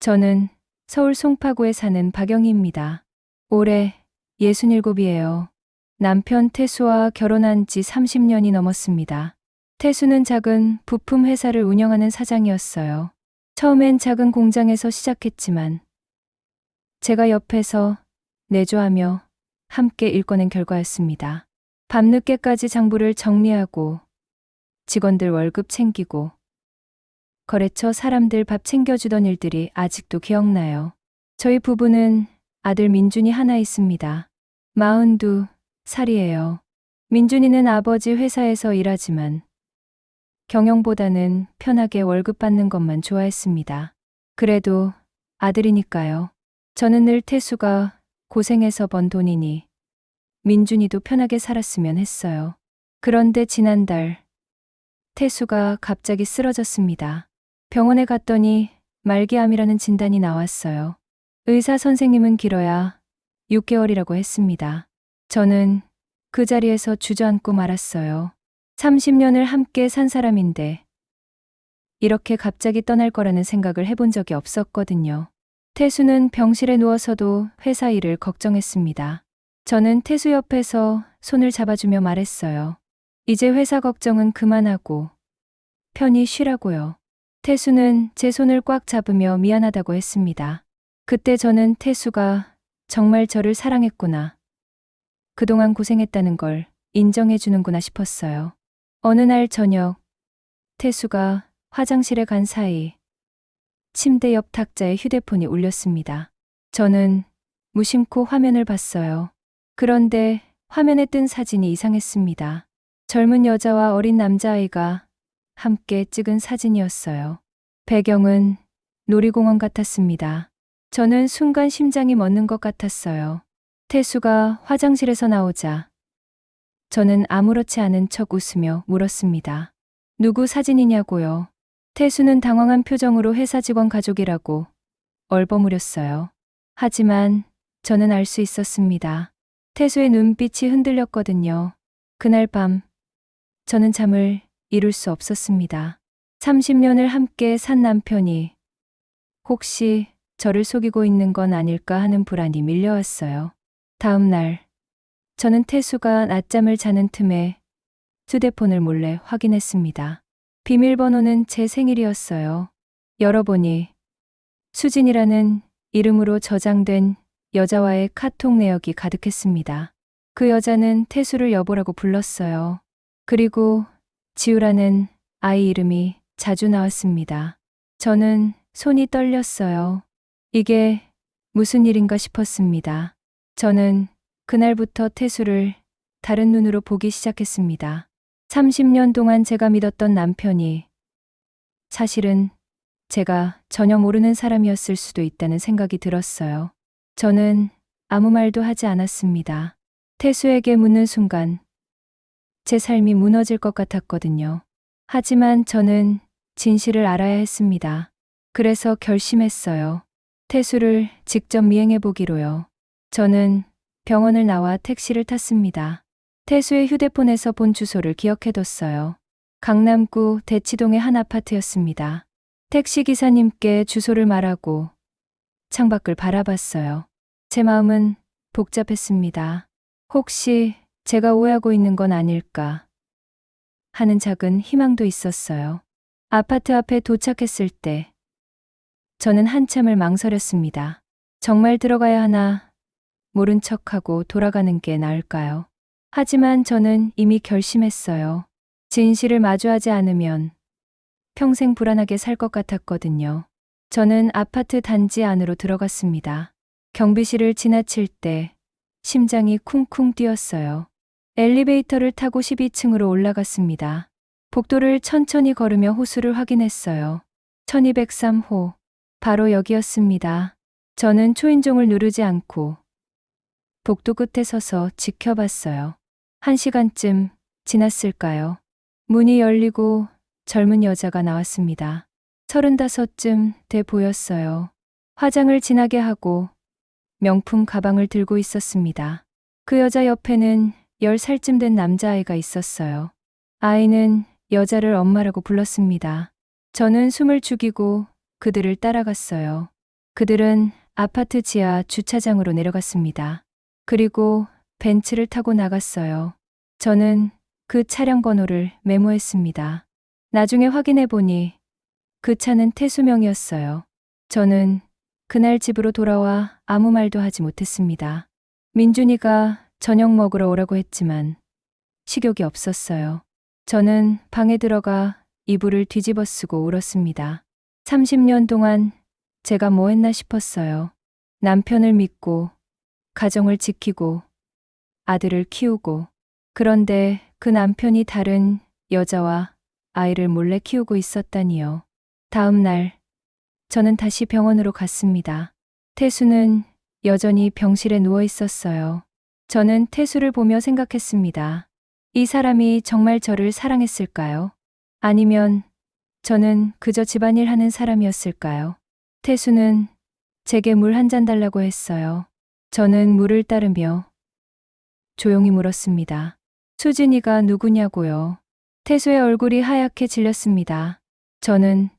저는 서울 송파구에 사는 박영희입니다. 올해 67이에요. 남편 태수와 결혼한 지 30년이 넘었습니다. 태수는 작은 부품 회사를 운영하는 사장이었어요. 처음엔 작은 공장에서 시작했지만 제가 옆에서 내조하며 함께 일궈낸 결과였습니다. 밤늦게까지 장부를 정리하고 직원들 월급 챙기고 거래처 사람들 밥 챙겨주던 일들이 아직도 기억나요. 저희 부부는 아들 민준이 하나 있습니다. 42살이에요. 민준이는 아버지 회사에서 일하지만 경영보다는 편하게 월급 받는 것만 좋아했습니다. 그래도 아들이니까요. 저는 늘 태수가 고생해서 번 돈이니 민준이도 편하게 살았으면 했어요. 그런데 지난달 태수가 갑자기 쓰러졌습니다. 병원에 갔더니 말기암이라는 진단이 나왔어요. 의사 선생님은 길어야 6개월이라고 했습니다. 저는 그 자리에서 주저앉고 말았어요. 30년을 함께 산 사람인데 이렇게 갑자기 떠날 거라는 생각을 해본 적이 없었거든요. 태수는 병실에 누워서도 회사 일을 걱정했습니다. 저는 태수 옆에서 손을 잡아주며 말했어요. 이제 회사 걱정은 그만하고 편히 쉬라고요. 태수는 제 손을 꽉 잡으며 미안하다고 했습니다. 그때 저는 태수가 정말 저를 사랑했구나. 그동안 고생했다는 걸 인정해 주는구나 싶었어요. 어느 날 저녁, 태수가 화장실에 간 사이 침대 옆 탁자에 휴대폰이 울렸습니다. 저는 무심코 화면을 봤어요. 그런데 화면에 뜬 사진이 이상했습니다. 젊은 여자와 어린 남자아이가 함께 찍은 사진이었어요. 배경은 놀이공원 같았습니다. 저는 순간 심장이 멎는 것 같았어요. 태수가 화장실에서 나오자 저는 아무렇지 않은 척 웃으며 물었습니다. 누구 사진이냐고요? 태수는 당황한 표정으로 회사 직원 가족이라고 얼버무렸어요. 하지만 저는 알 수 있었습니다. 태수의 눈빛이 흔들렸거든요. 그날 밤 저는 잠을 이룰 수 없었습니다. 30년을 함께 산 남편이 혹시 저를 속이고 있는 건 아닐까 하는 불안이 밀려왔어요. 다음 날 저는 태수가 낮잠을 자는 틈에 휴대폰을 몰래 확인했습니다. 비밀번호는 제 생일이었어요. 열어보니 수진이라는 이름으로 저장된 여자와의 카톡 내역이 가득했습니다. 그 여자는 태수를 여보라고 불렀어요. 그리고 지우라는 아이 이름이 자주 나왔습니다. 저는 손이 떨렸어요. 이게 무슨 일인가 싶었습니다. 저는 그날부터 태수를 다른 눈으로 보기 시작했습니다. 30년 동안 제가 믿었던 남편이 사실은 제가 전혀 모르는 사람이었을 수도 있다는 생각이 들었어요. 저는 아무 말도 하지 않았습니다. 태수에게 묻는 순간 제 삶이 무너질 것 같았거든요. 하지만 저는 진실을 알아야 했습니다. 그래서 결심했어요. 태수를 직접 미행해 보기로요. 저는 병원을 나와 택시를 탔습니다. 태수의 휴대폰에서 본 주소를 기억해뒀어요. 강남구 대치동의 한 아파트였습니다. 택시 기사님께 주소를 말하고 창밖을 바라봤어요. 제 마음은 복잡했습니다. 혹시 제가 오해하고 있는 건 아닐까 하는 작은 희망도 있었어요. 아파트 앞에 도착했을 때 저는 한참을 망설였습니다. 정말 들어가야 하나 모른 척하고 돌아가는 게 나을까요? 하지만 저는 이미 결심했어요. 진실을 마주하지 않으면 평생 불안하게 살 것 같았거든요. 저는 아파트 단지 안으로 들어갔습니다. 경비실을 지나칠 때 심장이 쿵쿵 뛰었어요. 엘리베이터를 타고 12층으로 올라갔습니다. 복도를 천천히 걸으며 호수를 확인했어요. 1203호. 바로 여기였습니다. 저는 초인종을 누르지 않고 복도 끝에 서서 지켜봤어요. 1시간쯤 지났을까요? 문이 열리고 젊은 여자가 나왔습니다. 35쯤 돼 보였어요. 화장을 진하게 하고 명품 가방을 들고 있었습니다. 그 여자 옆에는 10살쯤 된 남자아이가 있었어요. 아이는 여자를 엄마라고 불렀습니다. 저는 숨을 죽이고 그들을 따라갔어요. 그들은 아파트 지하 주차장으로 내려갔습니다. 그리고 벤츠를 타고 나갔어요. 저는 그 차량 번호를 메모했습니다. 나중에 확인해 보니 그 차는 태수명이었어요. 저는 그날 집으로 돌아와 아무 말도 하지 못했습니다. 민준이가 저녁 먹으러 오라고 했지만 식욕이 없었어요. 저는 방에 들어가 이불을 뒤집어 쓰고 울었습니다. 30년 동안 제가 뭐 했나 싶었어요. 남편을 믿고, 가정을 지키고, 아들을 키우고, 그런데 그 남편이 다른 여자와 아이를 몰래 키우고 있었다니요. 다음 날, 저는 다시 병원으로 갔습니다. 태수는 여전히 병실에 누워 있었어요. 저는 태수를 보며 생각했습니다. 이 사람이 정말 저를 사랑했을까요? 아니면 저는 그저 집안일 하는 사람이었을까요? 태수는 제게 물 한 잔 달라고 했어요. 저는 물을 따르며 조용히 물었습니다. 수진이가 누구냐고요? 태수의 얼굴이 하얗게 질렸습니다. 저는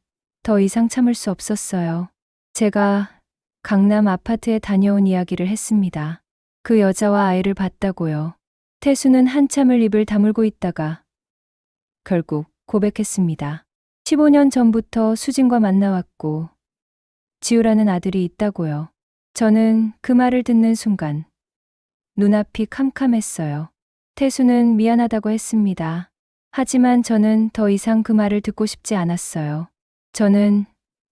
더 이상 참을 수 없었어요. 제가 강남 아파트에 다녀온 이야기를 했습니다. 그 여자와 아이를 봤다고요. 태수는 한참을 입을 다물고 있다가 결국 고백했습니다. 15년 전부터 수진과 만나왔고 지우라는 아들이 있다고요. 저는 그 말을 듣는 순간 눈앞이 캄캄했어요. 태수는 미안하다고 했습니다. 하지만 저는 더 이상 그 말을 듣고 싶지 않았어요. 저는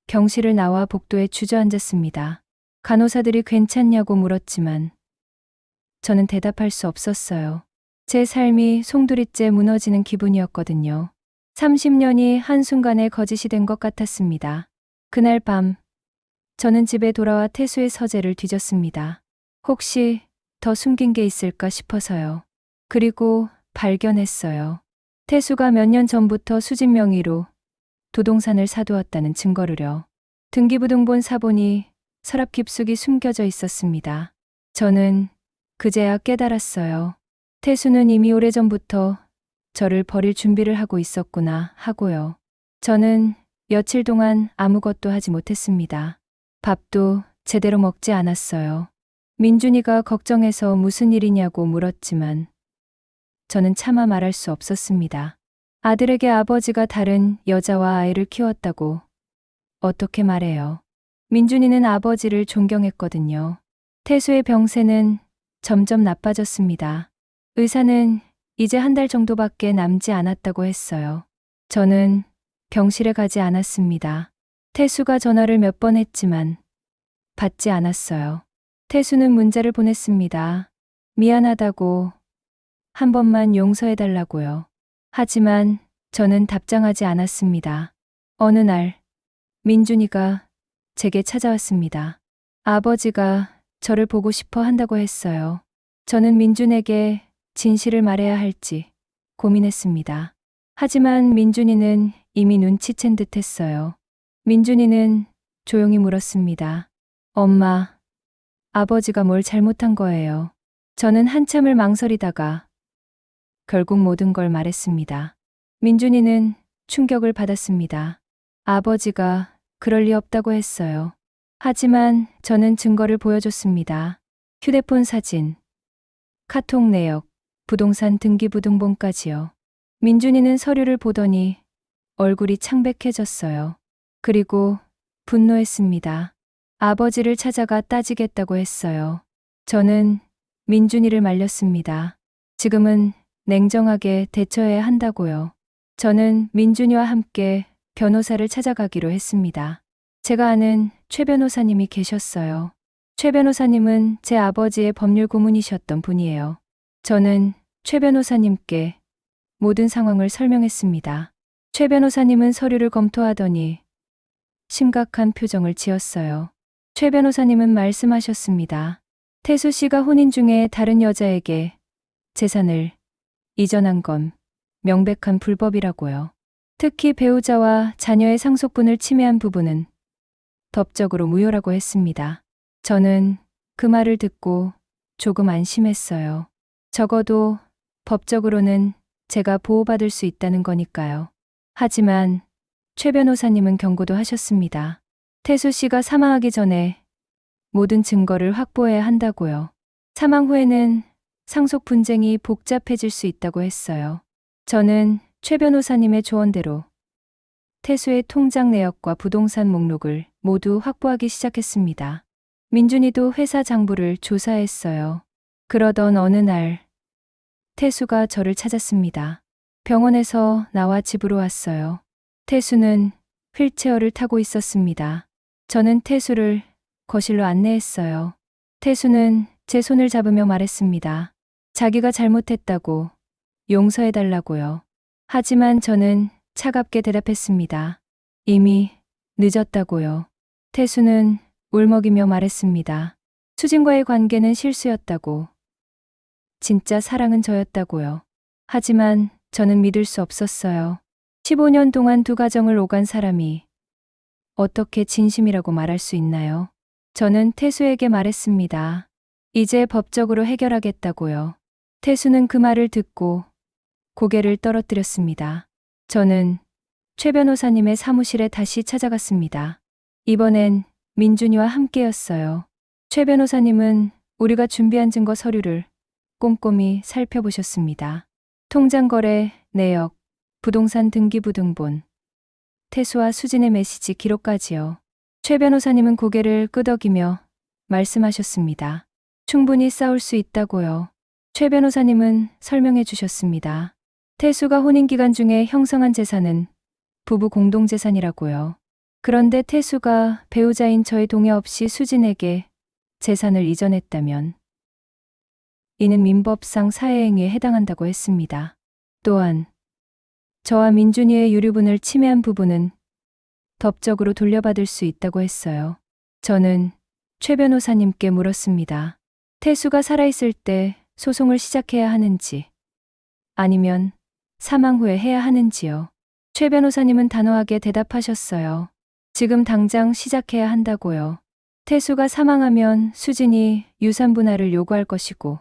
병실을 나와 복도에 주저앉았습니다. 간호사들이 괜찮냐고 물었지만 저는 대답할 수 없었어요. 제 삶이 송두리째 무너지는 기분이었거든요. 30년이 한순간에 거짓이 된 것 같았습니다. 그날 밤, 저는 집에 돌아와 태수의 서재를 뒤졌습니다. 혹시 더 숨긴 게 있을까 싶어서요. 그리고 발견했어요. 태수가 몇 년 전부터 수진 명의로 부동산을 사두었다는 증거를요. 등기부등본 사본이 서랍 깊숙이 숨겨져 있었습니다. 저는 그제야 깨달았어요. 태수는 이미 오래전부터 저를 버릴 준비를 하고 있었구나 하고요. 저는 며칠 동안 아무것도 하지 못했습니다. 밥도 제대로 먹지 않았어요. 민준이가 걱정해서 무슨 일이냐고 물었지만 저는 차마 말할 수 없었습니다. 아들에게 아버지가 다른 여자와 아이를 키웠다고 어떻게 말해요? 민준이는 아버지를 존경했거든요. 태수의 병세는 점점 나빠졌습니다. 의사는 이제 한 달 정도밖에 남지 않았다고 했어요. 저는 병실에 가지 않았습니다. 태수가 전화를 몇 번 했지만 받지 않았어요. 태수는 문자를 보냈습니다. 미안하다고, 한 번만 용서해달라고요. 하지만 저는 답장하지 않았습니다. 어느 날 민준이가 제게 찾아왔습니다. 아버지가 저를 보고 싶어 한다고 했어요. 저는 민준에게 진실을 말해야 할지 고민했습니다. 하지만 민준이는 이미 눈치챈 듯 했어요. 민준이는 조용히 물었습니다. 엄마, 아버지가 뭘 잘못한 거예요. 저는 한참을 망설이다가 결국 모든 걸 말했습니다. 민준이는 충격을 받았습니다. 아버지가 그럴 리 없다고 했어요. 하지만 저는 증거를 보여줬습니다. 휴대폰 사진, 카톡 내역, 부동산 등기부등본까지요. 민준이는 서류를 보더니 얼굴이 창백해졌어요. 그리고 분노했습니다. 아버지를 찾아가 따지겠다고 했어요. 저는 민준이를 말렸습니다. 지금은 냉정하게 대처해야 한다고요. 저는 민준이와 함께 변호사를 찾아가기로 했습니다. 제가 아는 최 변호사님이 계셨어요. 최 변호사님은 제 아버지의 법률 고문이셨던 분이에요. 저는 최 변호사님께 모든 상황을 설명했습니다. 최 변호사님은 서류를 검토하더니 심각한 표정을 지었어요. 최 변호사님은 말씀하셨습니다. 태수 씨가 혼인 중에 다른 여자에게 재산을 이전한 건 명백한 불법이라고요. 특히 배우자와 자녀의 상속분을 침해한 부분은 법적으로 무효라고 했습니다. 저는 그 말을 듣고 조금 안심했어요. 적어도 법적으로는 제가 보호받을 수 있다는 거니까요. 하지만 최 변호사님은 경고도 하셨습니다. 태수 씨가 사망하기 전에 모든 증거를 확보해야 한다고요. 사망 후에는 상속 분쟁이 복잡해질 수 있다고 했어요. 저는 최 변호사님의 조언대로 태수의 통장 내역과 부동산 목록을 모두 확보하기 시작했습니다. 민준이도 회사 장부를 조사했어요. 그러던 어느 날 태수가 저를 찾았습니다. 병원에서 나와 집으로 왔어요. 태수는 휠체어를 타고 있었습니다. 저는 태수를 거실로 안내했어요. 태수는 제 손을 잡으며 말했습니다. 자기가 잘못했다고 용서해달라고요. 하지만 저는 차갑게 대답했습니다. 이미 늦었다고요. 태수는 울먹이며 말했습니다. 수진과의 관계는 실수였다고. 진짜 사랑은 저였다고요. 하지만 저는 믿을 수 없었어요. 15년 동안 두 가정을 오간 사람이 어떻게 진심이라고 말할 수 있나요? 저는 태수에게 말했습니다. 이제 법적으로 해결하겠다고요. 태수는 그 말을 듣고 고개를 떨어뜨렸습니다. 저는 최 변호사님의 사무실에 다시 찾아갔습니다. 이번엔 민준이와 함께였어요. 최 변호사님은 우리가 준비한 증거 서류를 꼼꼼히 살펴보셨습니다. 통장 거래 내역, 부동산 등기부 등본, 태수와 수진의 메시지 기록까지요. 최 변호사님은 고개를 끄덕이며 말씀하셨습니다. 충분히 싸울 수 있다고요. 최 변호사님은 설명해 주셨습니다. 태수가 혼인 기간 중에 형성한 재산은 부부 공동재산이라고요. 그런데 태수가 배우자인 저의 동의 없이 수진에게 재산을 이전했다면 이는 민법상 사회행위에 해당한다고 했습니다. 또한 저와 민준이의 유류분을 침해한 부분은 법적으로 돌려받을 수 있다고 했어요. 저는 최 변호사님께 물었습니다. 태수가 살아있을 때 소송을 시작해야 하는지 아니면 사망 후에 해야 하는지요. 최 변호사님은 단호하게 대답하셨어요. 지금 당장 시작해야 한다고요. 태수가 사망하면 수진이 유산 분할을 요구할 것이고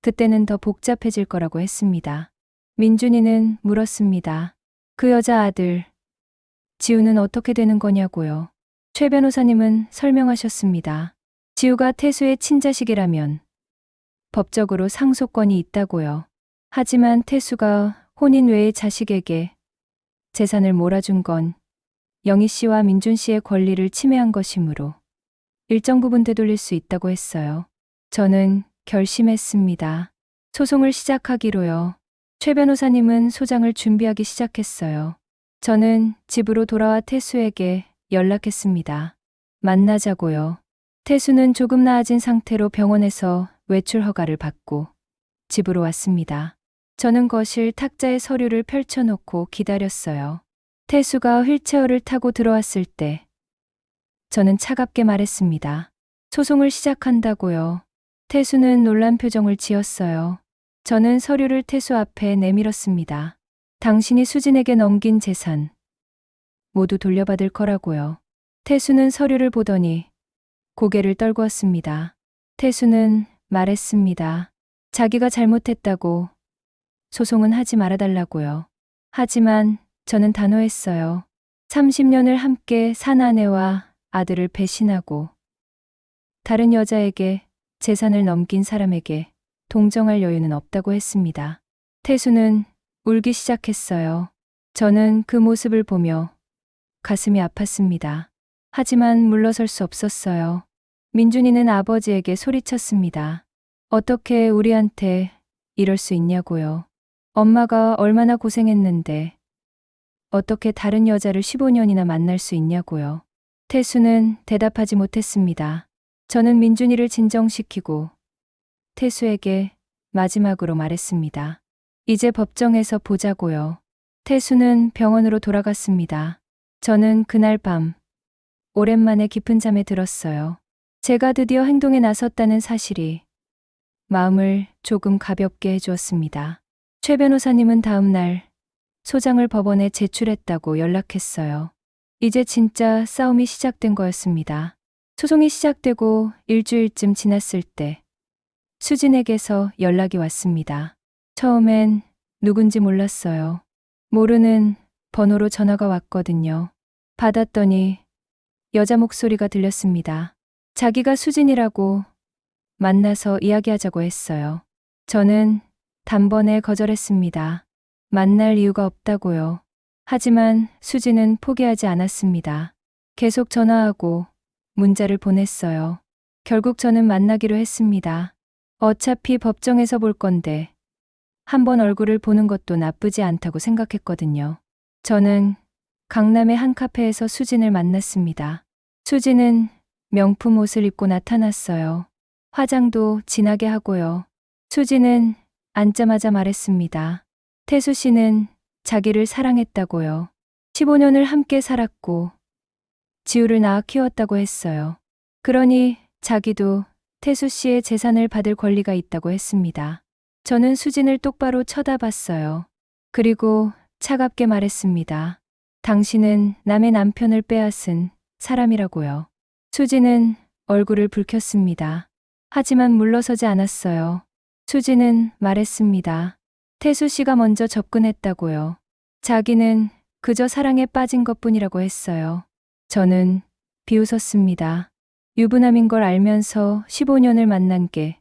그때는 더 복잡해질 거라고 했습니다. 민준이는 물었습니다. 그 여자 아들 지우는 어떻게 되는 거냐고요. 최 변호사님은 설명하셨습니다. 지우가 태수의 친자식이라면 법적으로 상속권이 있다고요. 하지만 태수가 혼인 외의 자식에게 재산을 몰아준 건 영희 씨와 민준 씨의 권리를 침해한 것이므로 일정 부분 되돌릴 수 있다고 했어요. 저는 결심했습니다. 소송을 시작하기로요. 최 변호사님은 소장을 준비하기 시작했어요. 저는 집으로 돌아와 태수에게 연락했습니다. 만나자고요. 태수는 조금 나아진 상태로 병원에서 외출 허가를 받고 집으로 왔습니다. 저는 거실 탁자에 서류를 펼쳐놓고 기다렸어요. 태수가 휠체어를 타고 들어왔을 때 저는 차갑게 말했습니다. 소송을 시작한다고요. 태수는 놀란 표정을 지었어요. 저는 서류를 태수 앞에 내밀었습니다. 당신이 수진에게 넘긴 재산 모두 돌려받을 거라고요. 태수는 서류를 보더니 고개를 떨구었습니다. 태수는 말했습니다. 자기가 잘못했다고 소송은 하지 말아달라고요. 하지만 저는 단호했어요. 30년을 함께 산 아내와 아들을 배신하고 다른 여자에게 재산을 넘긴 사람에게 동정할 여유는 없다고 했습니다. 태수는 울기 시작했어요. 저는 그 모습을 보며 가슴이 아팠습니다. 하지만 물러설 수 없었어요. 민준이는 아버지에게 소리쳤습니다. 어떻게 우리한테 이럴 수 있냐고요. 엄마가 얼마나 고생했는데 어떻게 다른 여자를 15년이나 만날 수 있냐고요. 태수는 대답하지 못했습니다. 저는 민준이를 진정시키고 태수에게 마지막으로 말했습니다. 이제 법정에서 보자고요. 태수는 병원으로 돌아갔습니다. 저는 그날 밤 오랜만에 깊은 잠에 들었어요. 제가 드디어 행동에 나섰다는 사실이 마음을 조금 가볍게 해주었습니다. 최 변호사님은 다음 날 소장을 법원에 제출했다고 연락했어요. 이제 진짜 싸움이 시작된 거였습니다. 소송이 시작되고 일주일쯤 지났을 때 수진에게서 연락이 왔습니다. 처음엔 누군지 몰랐어요. 모르는 번호로 전화가 왔거든요. 받았더니 여자 목소리가 들렸습니다. 자기가 수진이라고 만나서 이야기하자고 했어요. 저는 단번에 거절했습니다. 만날 이유가 없다고요. 하지만 수진은 포기하지 않았습니다. 계속 전화하고 문자를 보냈어요. 결국 저는 만나기로 했습니다. 어차피 법정에서 볼 건데 한번 얼굴을 보는 것도 나쁘지 않다고 생각했거든요. 저는 강남의 한 카페에서 수진을 만났습니다. 수진은 명품 옷을 입고 나타났어요. 화장도 진하게 하고요. 수진은 앉자마자 말했습니다. 태수 씨는 자기를 사랑했다고요. 15년을 함께 살았고 지우를 낳아 키웠다고 했어요. 그러니 자기도 태수 씨의 재산을 받을 권리가 있다고 했습니다. 저는 수진을 똑바로 쳐다봤어요. 그리고 차갑게 말했습니다. 당신은 남의 남편을 빼앗은 사람이라고요. 수진은 얼굴을 붉혔습니다. 하지만 물러서지 않았어요. 수진은 말했습니다. 태수 씨가 먼저 접근했다고요. 자기는 그저 사랑에 빠진 것뿐이라고 했어요. 저는 비웃었습니다. 유부남인 걸 알면서 15년을 만난 게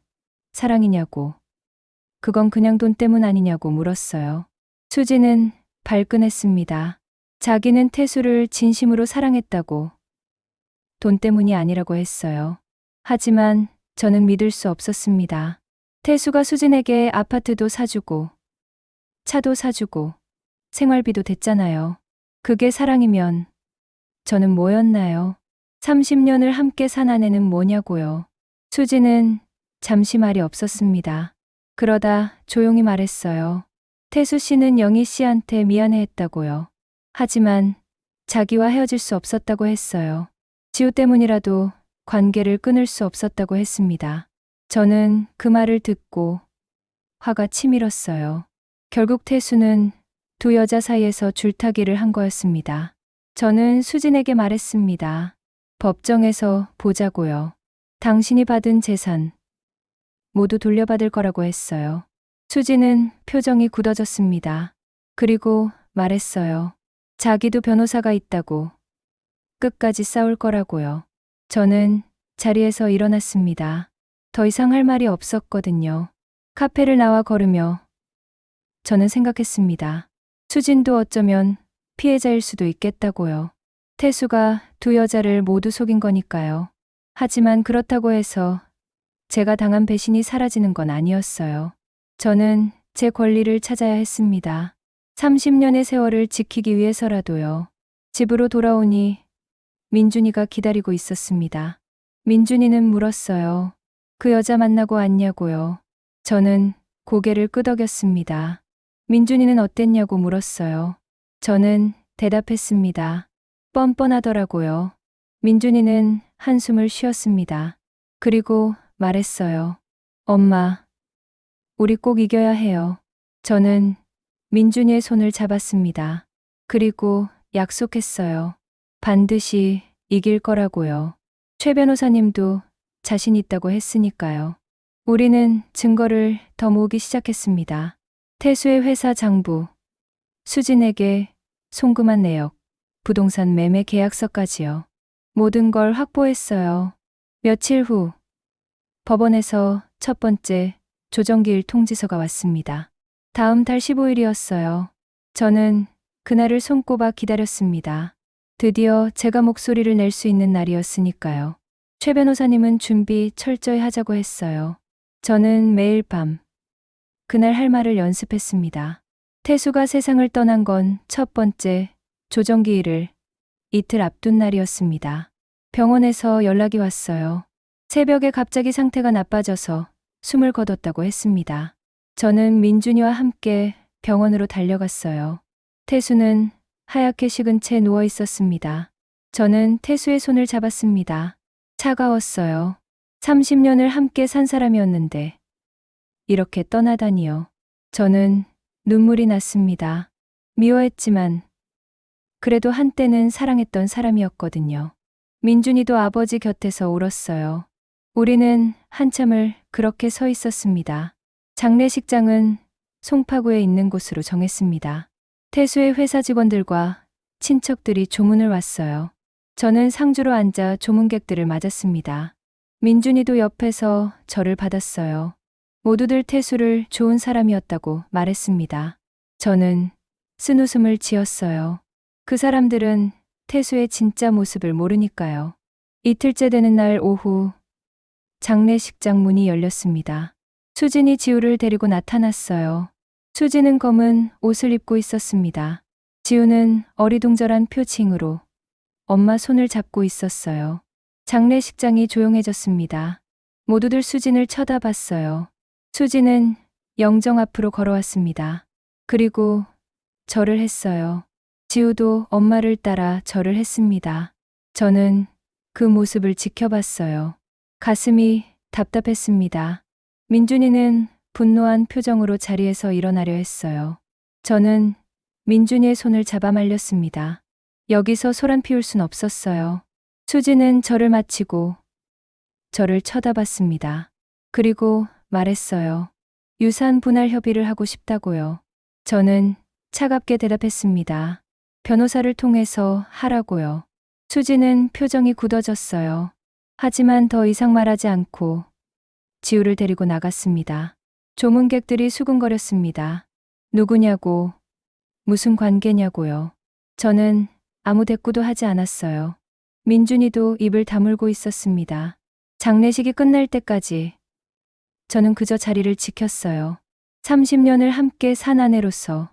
사랑이냐고. 그건 그냥 돈 때문 아니냐고 물었어요. 수진은 발끈했습니다. 자기는 태수를 진심으로 사랑했다고. 돈 때문이 아니라고 했어요. 하지만 저는 믿을 수 없었습니다. 태수가 수진에게 아파트도 사주고 차도 사주고 생활비도 댔잖아요. 그게 사랑이면 저는 뭐였나요? 30년을 함께 산 아내는 뭐냐고요. 수진은 잠시 말이 없었습니다. 그러다 조용히 말했어요. 태수 씨는 영희 씨한테 미안해했다고요. 하지만 자기와 헤어질 수 없었다고 했어요. 지우 때문이라도 관계를 끊을 수 없었다고 했습니다. 저는 그 말을 듣고 화가 치밀었어요. 결국 태수는 두 여자 사이에서 줄타기를 한 거였습니다. 저는 수진에게 말했습니다. 법정에서 보자고요. 당신이 받은 재산 모두 돌려받을 거라고 했어요. 수진은 표정이 굳어졌습니다. 그리고 말했어요. 자기도 변호사가 있다고. 끝까지 싸울 거라고요. 저는 자리에서 일어났습니다. 더 이상 할 말이 없었거든요. 카페를 나와 걸으며 저는 생각했습니다. 수진도 어쩌면 피해자일 수도 있겠다고요. 태수가 두 여자를 모두 속인 거니까요. 하지만 그렇다고 해서 제가 당한 배신이 사라지는 건 아니었어요. 저는 제 권리를 찾아야 했습니다. 30년의 세월을 지키기 위해서라도요. 집으로 돌아오니 민준이가 기다리고 있었습니다. 민준이는 물었어요. 그 여자 만나고 왔냐고요. 저는 고개를 끄덕였습니다. 민준이는 어땠냐고 물었어요. 저는 대답했습니다. 뻔뻔하더라고요. 민준이는 한숨을 쉬었습니다. 그리고 말했어요. 엄마, 우리 꼭 이겨야 해요. 저는 민준이의 손을 잡았습니다. 그리고 약속했어요. 반드시 이길 거라고요. 최 변호사님도 자신 있다고 했으니까요. 우리는 증거를 더 모으기 시작했습니다. 태수의 회사 장부, 수진에게 송금한 내역, 부동산 매매 계약서까지요. 모든 걸 확보했어요. 며칠 후 법원에서 첫 번째 조정기일 통지서가 왔습니다. 다음 달 15일이었어요. 저는 그날을 손꼽아 기다렸습니다. 드디어 제가 목소리를 낼 수 있는 날이었으니까요. 최 변호사님은 준비 철저히 하자고 했어요. 저는 매일 밤 그날 할 말을 연습했습니다. 태수가 세상을 떠난 건 첫 번째 조정기일을 이틀 앞둔 날이었습니다. 병원에서 연락이 왔어요. 새벽에 갑자기 상태가 나빠져서 숨을 거뒀다고 했습니다. 저는 민준이와 함께 병원으로 달려갔어요. 태수는 하얗게 식은 채 누워 있었습니다. 저는 태수의 손을 잡았습니다. 차가웠어요. 30년을 함께 산 사람이었는데 이렇게 떠나다니요. 저는 눈물이 났습니다. 미워했지만 그래도 한때는 사랑했던 사람이었거든요. 민준이도 아버지 곁에서 울었어요. 우리는 한참을 그렇게 서 있었습니다. 장례식장은 송파구에 있는 곳으로 정했습니다. 태수의 회사 직원들과 친척들이 조문을 왔어요. 저는 상주로 앉아 조문객들을 맞았습니다. 민준이도 옆에서 저를 받았어요. 모두들 태수를 좋은 사람이었다고 말했습니다. 저는 쓴웃음을 지었어요. 그 사람들은 태수의 진짜 모습을 모르니까요. 이틀째 되는 날 오후 장례식장 문이 열렸습니다. 수진이 지우를 데리고 나타났어요. 수진은 검은 옷을 입고 있었습니다. 지우는 어리둥절한 표情으로 엄마 손을 잡고 있었어요. 장례식장이 조용해졌습니다. 모두들 수진을 쳐다봤어요. 수진은 영정 앞으로 걸어왔습니다. 그리고 절을 했어요. 지우도 엄마를 따라 절을 했습니다. 저는 그 모습을 지켜봤어요. 가슴이 답답했습니다. 민준이는 분노한 표정으로 자리에서 일어나려 했어요. 저는 민준이의 손을 잡아 말렸습니다. 여기서 소란 피울 순 없었어요. 수진은 절을 마치고 저를 쳐다봤습니다. 그리고 말했어요. 유산 분할 협의를 하고 싶다고요. 저는 차갑게 대답했습니다. 변호사를 통해서 하라고요. 수진은 표정이 굳어졌어요. 하지만 더 이상 말하지 않고 지우를 데리고 나갔습니다. 조문객들이 수군거렸습니다. 누구냐고, 무슨 관계냐고요. 저는 아무 대꾸도 하지 않았어요. 민준이도 입을 다물고 있었습니다. 장례식이 끝날 때까지 저는 그저 자리를 지켰어요. 30년을 함께 산 아내로서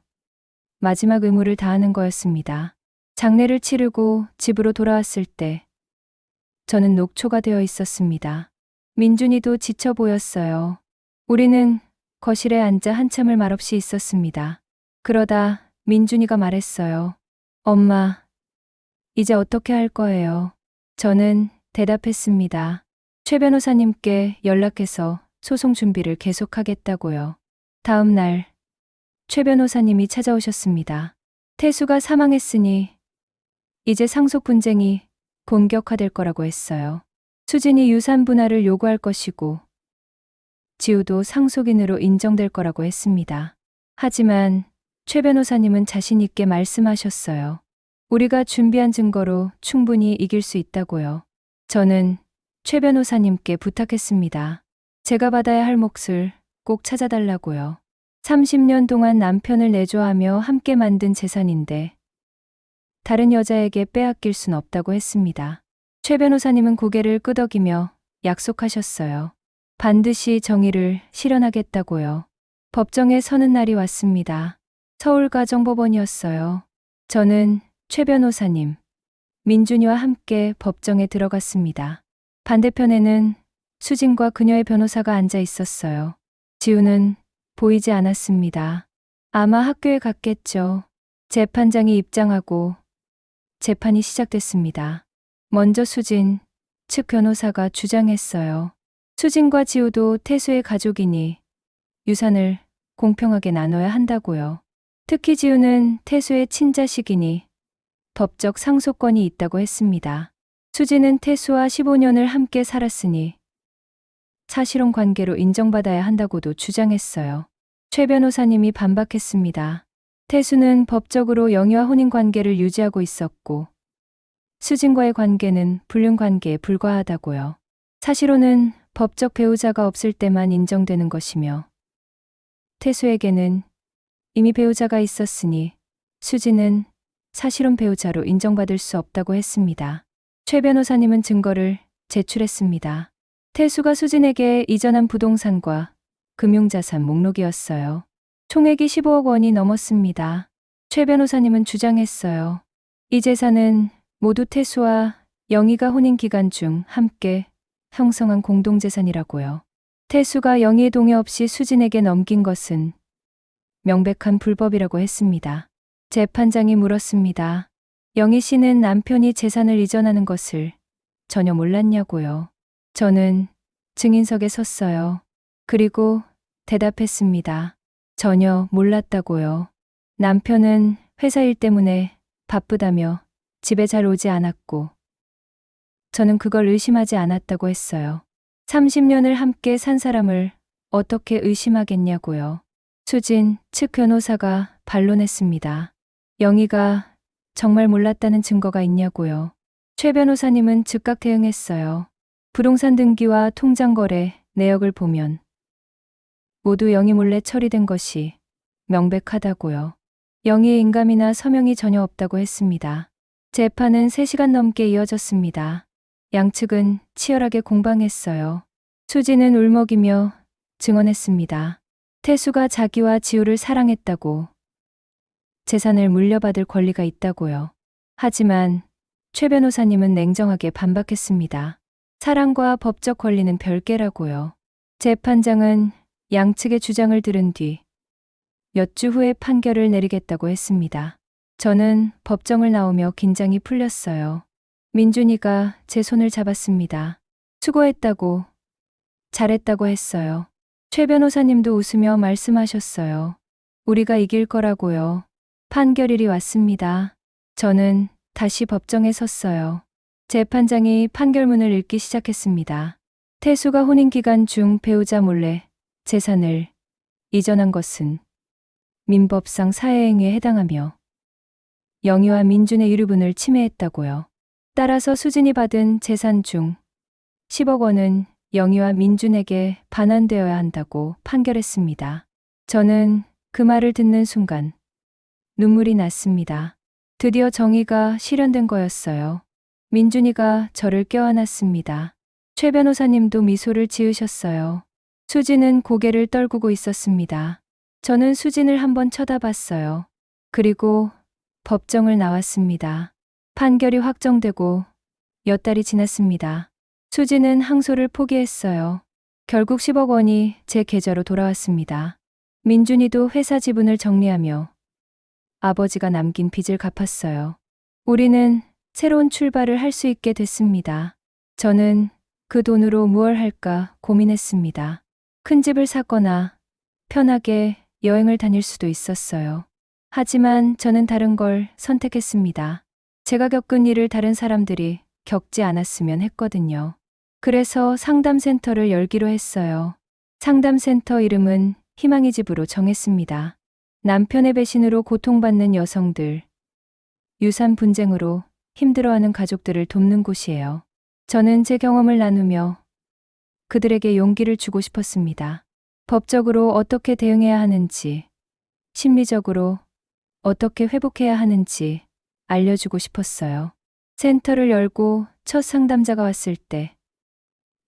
마지막 의무를 다하는 거였습니다. 장례를 치르고 집으로 돌아왔을 때 저는 녹초가 되어 있었습니다. 민준이도 지쳐 보였어요. 우리는 거실에 앉아 한참을 말없이 있었습니다. 그러다 민준이가 말했어요. 엄마, 이제 어떻게 할 거예요? 저는 대답했습니다. 최 변호사님께 연락해서 소송 준비를 계속하겠다고요. 다음 날 최 변호사님이 찾아오셨습니다. 태수가 사망했으니 이제 상속 분쟁이 본격화될 거라고 했어요. 수진이 유산 분할을 요구할 것이고 지우도 상속인으로 인정될 거라고 했습니다. 하지만 최 변호사님은 자신 있게 말씀하셨어요. 우리가 준비한 증거로 충분히 이길 수 있다고요. 저는 최 변호사님께 부탁했습니다. 제가 받아야 할 몫을 꼭 찾아달라고요. 30년 동안 남편을 내조하며 함께 만든 재산인데 다른 여자에게 빼앗길 순 없다고 했습니다. 최 변호사님은 고개를 끄덕이며 약속하셨어요. 반드시 정의를 실현하겠다고요. 법정에 서는 날이 왔습니다. 서울가정법원이었어요. 저는 최 변호사님, 민준이와 함께 법정에 들어갔습니다. 반대편에는 수진과 그녀의 변호사가 앉아 있었어요. 지우는 보이지 않았습니다. 아마 학교에 갔겠죠. 재판장이 입장하고 재판이 시작됐습니다. 먼저 수진 측 변호사가 주장했어요. 수진과 지우도 태수의 가족이니 유산을 공평하게 나눠야 한다고요. 특히 지우는 태수의 친자식이니 법적 상속권이 있다고 했습니다. 수진은 태수와 15년을 함께 살았으니 사실혼 관계로 인정받아야 한다고도 주장했어요. 최 변호사님이 반박했습니다. 태수는 법적으로 영유아 혼인 관계를 유지하고 있었고 수진과의 관계는 불륜 관계에 불과하다고요. 사실혼은 법적 배우자가 없을 때만 인정되는 것이며 태수에게는 이미 배우자가 있었으니 수진은 사실혼 배우자로 인정받을 수 없다고 했습니다. 최 변호사님은 증거를 제출했습니다. 태수가 수진에게 이전한 부동산과 금융자산 목록이었어요. 총액이 15억 원이 넘었습니다. 최 변호사님은 주장했어요. 이 재산은 모두 태수와 영희가 혼인 기간 중 함께 형성한 공동재산이라고요. 태수가 영희의 동의 없이 수진에게 넘긴 것은 명백한 불법이라고 했습니다. 재판장이 물었습니다. 영희 씨는 남편이 재산을 이전하는 것을 전혀 몰랐냐고요. 저는 증인석에 섰어요. 그리고 대답했습니다. 전혀 몰랐다고요. 남편은 회사 일 때문에 바쁘다며 집에 잘 오지 않았고 저는 그걸 의심하지 않았다고 했어요. 30년을 함께 산 사람을 어떻게 의심하겠냐고요. 수진 측 변호사가 반론했습니다. 영희가 정말 몰랐다는 증거가 있냐고요. 최 변호사님은 즉각 대응했어요. 부동산 등기와 통장 거래 내역을 보면 모두 영희 몰래 처리된 것이 명백하다고요. 영희의 인감이나 서명이 전혀 없다고 했습니다. 재판은 3시간 넘게 이어졌습니다. 양측은 치열하게 공방했어요. 수지는 울먹이며 증언했습니다. 태수가 자기와 지우를 사랑했다고, 재산을 물려받을 권리가 있다고요. 하지만 최 변호사님은 냉정하게 반박했습니다. 사랑과 법적 권리는 별개라고요. 재판장은 양측의 주장을 들은 뒤 몇 주 후에 판결을 내리겠다고 했습니다. 저는 법정을 나오며 긴장이 풀렸어요. 민준이가 제 손을 잡았습니다. 수고했다고, 잘했다고 했어요. 최 변호사님도 웃으며 말씀하셨어요. 우리가 이길 거라고요. 판결일이 왔습니다. 저는 다시 법정에 섰어요. 재판장이 판결문을 읽기 시작했습니다. 태수가 혼인 기간 중 배우자 몰래 재산을 이전한 것은 민법상 사회행위에 해당하며 영희와 민준의 유류분을 침해했다고요. 따라서 수진이 받은 재산 중 10억 원은 영희와 민준에게 반환되어야 한다고 판결했습니다. 저는 그 말을 듣는 순간 눈물이 났습니다. 드디어 정의가 실현된 거였어요. 민준이가 저를 껴안았습니다. 최 변호사님도 미소를 지으셨어요. 수진은 고개를 떨구고 있었습니다. 저는 수진을 한번 쳐다봤어요. 그리고 법정을 나왔습니다. 판결이 확정되고 몇 달이 지났습니다. 수진은 항소를 포기했어요. 결국 10억 원이 제 계좌로 돌아왔습니다. 민준이도 회사 지분을 정리하며 아버지가 남긴 빚을 갚았어요. 우리는 새로운 출발을 할 수 있게 됐습니다. 저는 그 돈으로 무얼 할까 고민했습니다. 큰 집을 사거나 편하게 여행을 다닐 수도 있었어요. 하지만 저는 다른 걸 선택했습니다. 제가 겪은 일을 다른 사람들이 겪지 않았으면 했거든요. 그래서 상담센터를 열기로 했어요. 상담센터 이름은 희망의 집으로 정했습니다. 남편의 배신으로 고통받는 여성들, 유산 분쟁으로 힘들어하는 가족들을 돕는 곳이에요. 저는 제 경험을 나누며 그들에게 용기를 주고 싶었습니다. 법적으로 어떻게 대응해야 하는지, 심리적으로 어떻게 회복해야 하는지 알려주고 싶었어요. 센터를 열고 첫 상담자가 왔을 때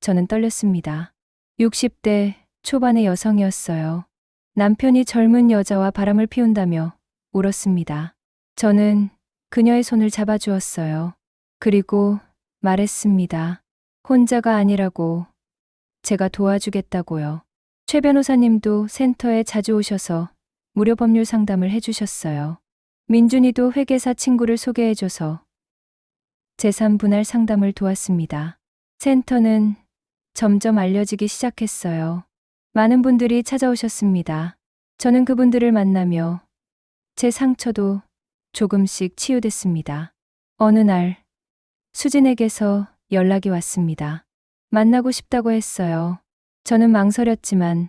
저는 떨렸습니다. 60대 초반의 여성이었어요. 남편이 젊은 여자와 바람을 피운다며 울었습니다. 저는 그녀의 손을 잡아주었어요. 그리고 말했습니다. 혼자가 아니라고, 제가 도와주겠다고요. 최 변호사님도 센터에 자주 오셔서 무료 법률 상담을 해주셨어요. 민준이도 회계사 친구를 소개해줘서 재산 분할 상담을 도왔습니다. 센터는 점점 알려지기 시작했어요. 많은 분들이 찾아오셨습니다. 저는 그분들을 만나며 제 상처도 조금씩 치유됐습니다. 어느 날 수진에게서 연락이 왔습니다. 만나고 싶다고 했어요. 저는 망설였지만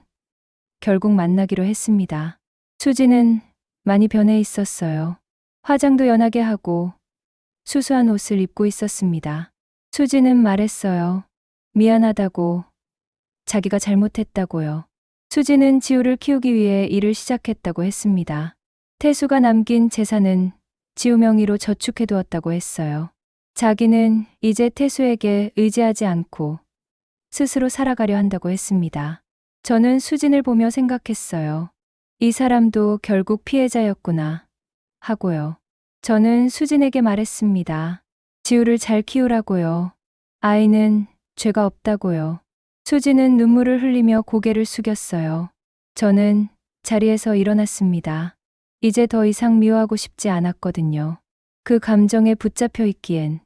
결국 만나기로 했습니다. 수진은 많이 변해 있었어요. 화장도 연하게 하고 수수한 옷을 입고 있었습니다. 수진은 말했어요. 미안하다고, 자기가 잘못했다고요. 수진은 지우를 키우기 위해 일을 시작했다고 했습니다. 태수가 남긴 재산은 지우 명의로 저축해두었다고 했어요. 자기는 이제 태수에게 의지하지 않고 스스로 살아가려 한다고 했습니다. 저는 수진을 보며 생각했어요. 이 사람도 결국 피해자였구나 하고요. 저는 수진에게 말했습니다. 지우를 잘 키우라고요. 아이는 죄가 없다고요. 수진은 눈물을 흘리며 고개를 숙였어요. 저는 자리에서 일어났습니다. 이제 더 이상 미워하고 싶지 않았거든요. 그 감정에 붙잡혀 있기엔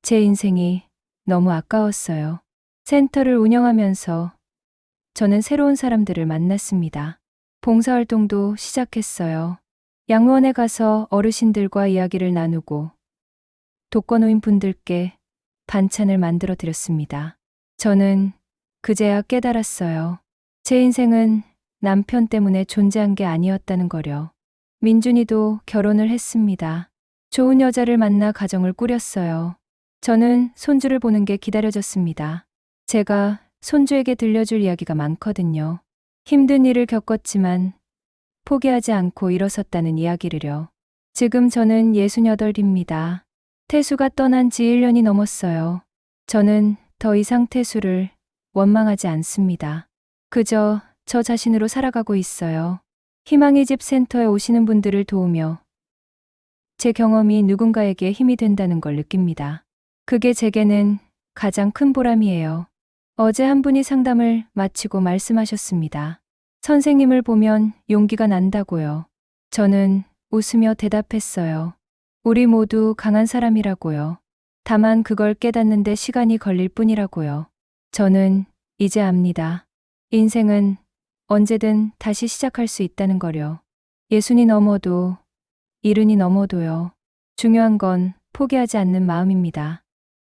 제 인생이 너무 아까웠어요. 센터를 운영하면서 저는 새로운 사람들을 만났습니다. 봉사활동도 시작했어요. 양로원에 가서 어르신들과 이야기를 나누고 독거노인 분들께 반찬을 만들어 드렸습니다. 저는 그제야 깨달았어요. 제 인생은 남편 때문에 존재한 게 아니었다는 거려. 민준이도 결혼을 했습니다. 좋은 여자를 만나 가정을 꾸렸어요. 저는 손주를 보는 게 기다려졌습니다. 제가 손주에게 들려줄 이야기가 많거든요. 힘든 일을 겪었지만 포기하지 않고 일어섰다는 이야기를요. 지금 저는 68입니다. 태수가 떠난 지 1년이 넘었어요. 저는 더 이상 태수를 원망하지 않습니다. 그저 저 자신으로 살아가고 있어요. 희망의 집 센터에 오시는 분들을 도우며 제 경험이 누군가에게 힘이 된다는 걸 느낍니다. 그게 제게는 가장 큰 보람이에요. 어제 한 분이 상담을 마치고 말씀하셨습니다. 선생님을 보면 용기가 난다고요. 저는 웃으며 대답했어요. 우리 모두 강한 사람이라고요. 다만 그걸 깨닫는데 시간이 걸릴 뿐이라고요. 저는 이제 압니다. 인생은 언제든 다시 시작할 수 있다는 거요. 예순이 넘어도 70이 넘어도요. 중요한 건 포기하지 않는 마음입니다.